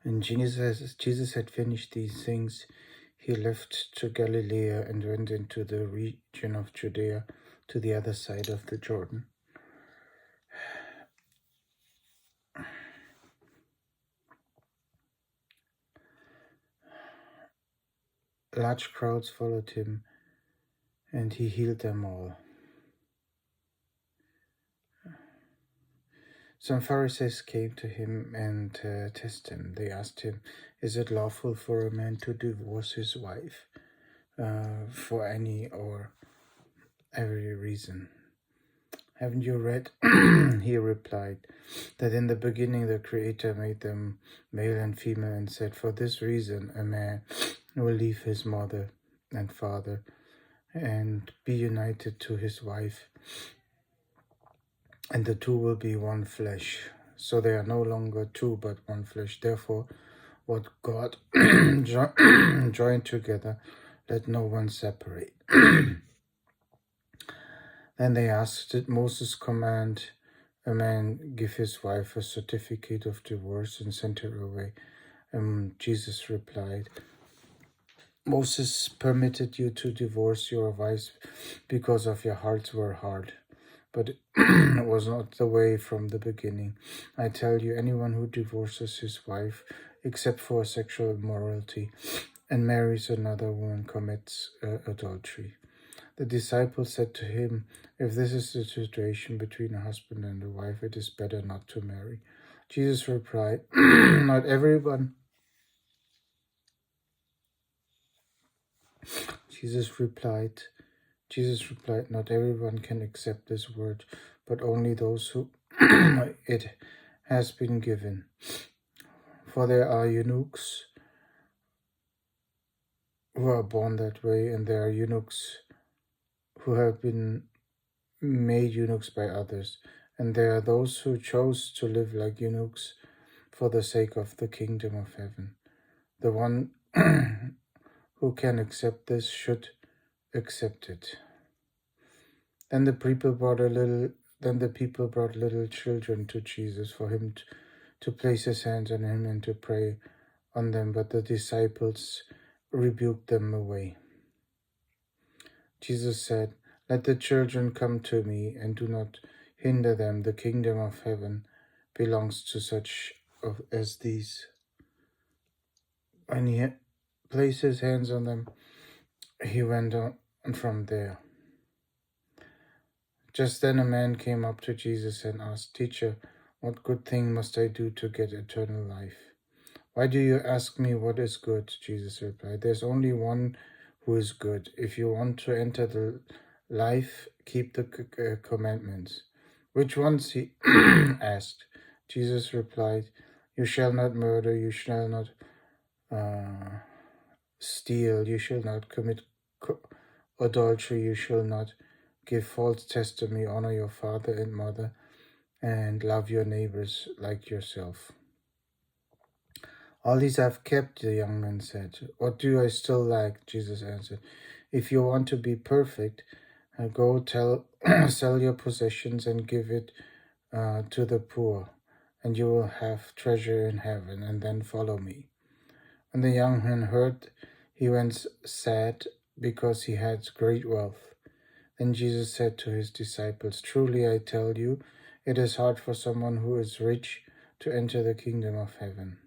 When Jesus had finished these things, he left to Galilee and went into the region of Judea to the other side of the Jordan. Large crowds followed him, and he healed them all. Some Pharisees came to him and tested him. They asked him, "Is it lawful for a man to divorce his wife for any or every reason?" "Haven't you read," he replied, "that in the beginning the Creator made them male and female and said, 'For this reason a man will leave his mother and father and be united to his wife, and the two will be one flesh.' So they are no longer two but one flesh. Therefore, what God joined together, let no one separate." Then they asked, "Did Moses command a man give his wife a certificate of divorce and send her away?" Jesus replied, "Moses permitted you to divorce your wives because of your hearts were hard, but it was not the way from the beginning. I tell you, anyone who divorces his wife, except for sexual immorality, and marries another woman commits adultery." The disciples said to him, "If this is the situation between a husband and a wife, it is better not to marry." Jesus replied, "Not everyone." Jesus replied, "Not everyone can accept this word, but only those who it has been given. For there are eunuchs who are born that way, and there are eunuchs who have been made eunuchs by others, and there are those who chose to live like eunuchs for the sake of the kingdom of heaven. The one who can accept this should accept it." Then the people brought little children to Jesus for him to place his hands on him and to pray on them, but the disciples rebuked them away. Jesus said, "Let the children come to me, and do not hinder them. The kingdom of heaven belongs to such as these." When he had placed his hands on them, he went on from there. Just then a man came up to Jesus and asked, "Teacher, what good thing must I do to get eternal life?" "Why do you ask me what is good?" Jesus replied. "There's only one who is good. If you want to enter the life, keep the commandments." "Which ones?" he asked. Jesus replied, "You shall not murder, you shall not steal, you shall not commit adultery, you shall not give false testimony, honor your father and mother, and love your neighbors like yourself." "All these I've kept," the young man said. "What do I still lack?" Jesus answered. "If you want to be perfect, go sell your possessions and give it to the poor, and you will have treasure in heaven, and then follow me." When the young man heard, he went sad because he had great wealth. Then Jesus said to his disciples, "Truly I tell you, it is hard for someone who is rich to enter the kingdom of heaven."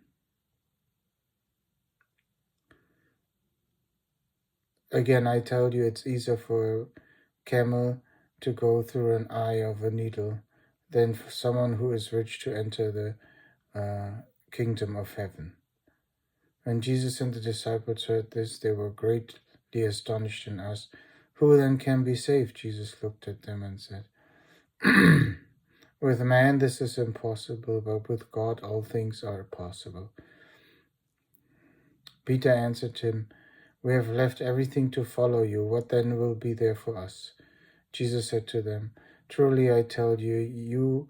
Again, I tell you, it's easier for a camel to go through an eye of a needle than for someone who is rich to enter the kingdom of heaven. When Jesus and the disciples heard this, they were greatly astonished and asked, "Who then can be saved?" Jesus looked at them and said, "With man this is impossible, but with God all things are possible." Peter answered him, "We have left everything to follow you. What then will be there for us?" Jesus said to them, "Truly I tell you,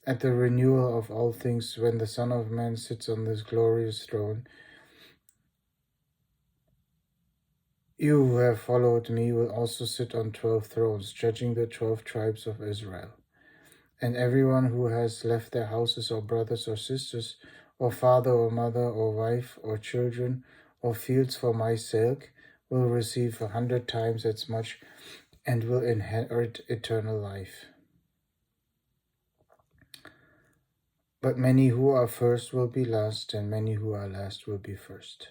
at the renewal of all things, when the Son of Man sits on this glorious throne, you who have followed me will also sit on 12 thrones, judging the 12 tribes of Israel. And everyone who has left their houses or brothers or sisters or father or mother or wife or children or fields for my sake will receive 100 times as much and will inherit eternal life. But many who are first will be last, and many who are last will be first.